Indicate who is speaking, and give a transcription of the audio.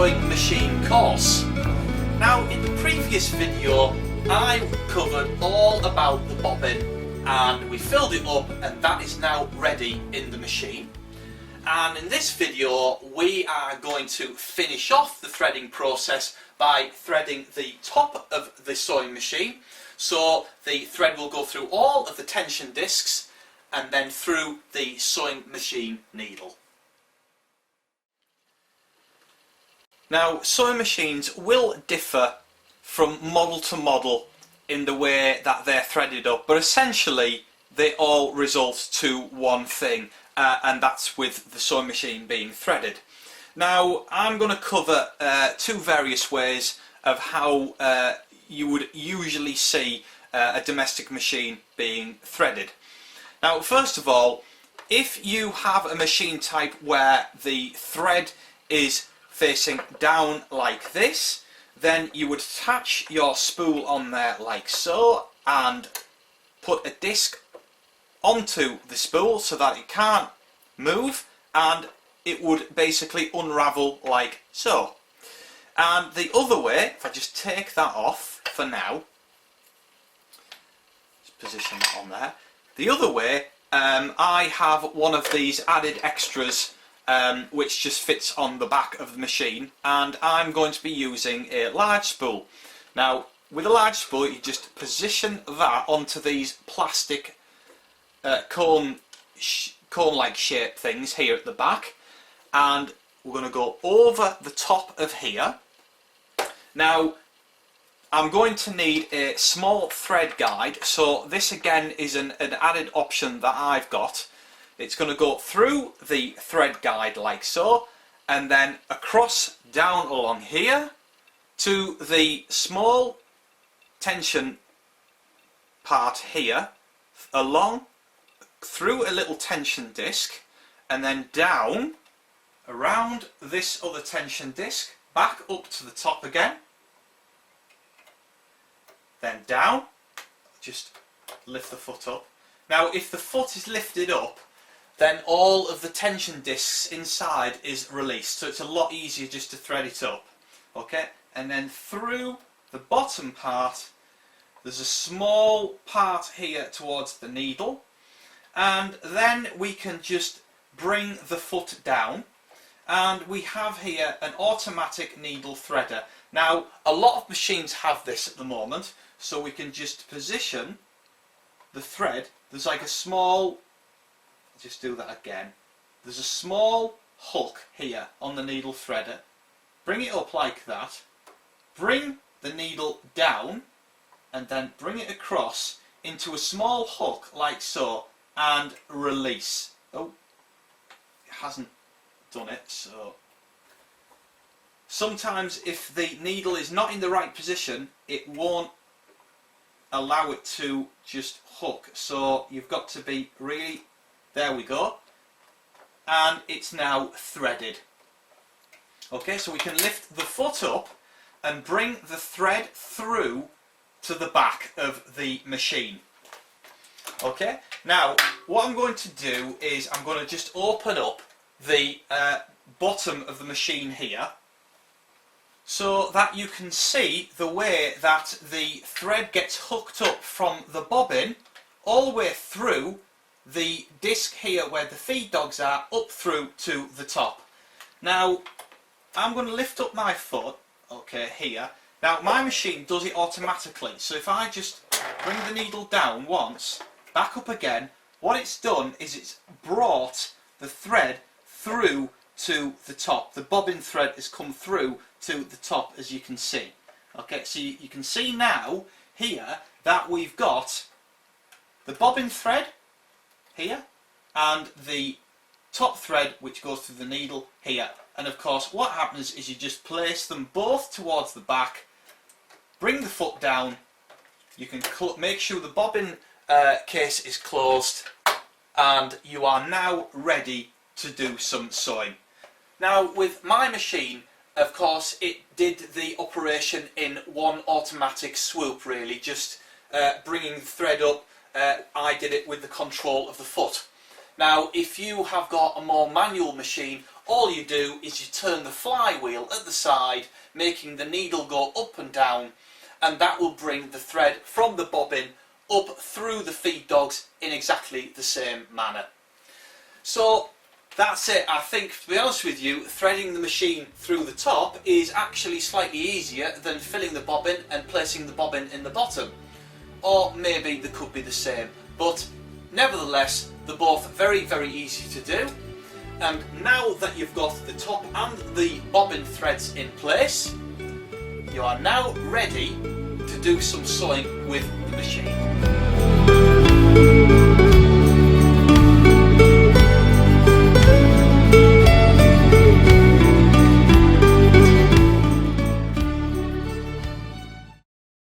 Speaker 1: sewing machine course. Now, in the previous video I covered all about the bobbin and we filled it up, and that is now ready in the machine. And in this video we are going to finish off the threading process by threading the top of the sewing machine. So the thread will go through all of the tension discs and then through the sewing machine needle. Now, sewing machines will differ from model to model in the way that they're threaded up, but essentially they all result to one thing, and that's with the sewing machine being threaded. Now, I'm going to cover two various ways of how you would usually see a domestic machine being threaded. Now, first of all, if you have a machine type where the thread is facing down like this, then you would attach your spool on there like so and put a disc onto the spool so that it can't move, and it would basically unravel like so. And the other way, if I just take that off for now, just position that on there. The other way, I have one of these added extras which just fits on the back of the machine, and I'm going to be using a large spool. Now, with a large spool you just position that onto these plastic cone-like shape things here at the back, and we're going to go over the top of here. Now, I'm going to need a small thread guide, so this again is an added option that I've got. It's going to go through the thread guide like so, and then across down along here to the small tension part here, along through a little tension disc, and then down around this other tension disc, back up to the top again, then down. Just lift the foot up. Now, if the foot is lifted up, then all of the tension discs inside is released, so it's a lot easier just to thread it up. Okay, and then through the bottom part there's a small part here towards the needle, and then we can just bring the foot down, and we have here an automatic needle threader. Now, a lot of machines have this at the moment, so we can just position the thread. There's like a small, just do that again, there's a small hook here on the needle threader. Bring it up like that, bring the needle down, and then bring it across into a small hook like so, and release. Oh, it hasn't done it, so sometimes if the needle is not in the right position it won't allow it to just hook, so you've got to be really, there we go, and it's now threaded. Okay, so we can lift the foot up and bring the thread through to the back of the machine. Okay, now what I'm going to do is I'm going to just open up the bottom of the machine here so that you can see the way that the thread gets hooked up from the bobbin all the way through the disc here where the feed dogs are, up through to the top. Now, I'm going to lift up my foot, okay, here. Now, my machine does it automatically, so if I just bring the needle down once, back up again, what it's done is it's brought the thread through to the top. The bobbin thread has come through to the top, as you can see. Okay, so you can see now here that we've got the bobbin thread here and the top thread which goes through the needle here. And of course what happens is you just place them both towards the back, bring the foot down, you can make sure the bobbin case is closed, and you are now ready to do some sewing. Now, with my machine, of course, it did the operation in one automatic swoop, really, just bringing the thread up. I did it with the control of the foot. Now, if you have got a more manual machine, all you do is you turn the flywheel at the side, making the needle go up and down, and that will bring the thread from the bobbin up through the feed dogs in exactly the same manner. So that's it. I think, to be honest with you, threading the machine through the top is actually slightly easier than filling the bobbin and placing the bobbin in the bottom. Or maybe they could be the same, but nevertheless they're both very, very easy to do. And now that you've got the top and the bobbin threads in place, you are now ready to do some sewing with the machine.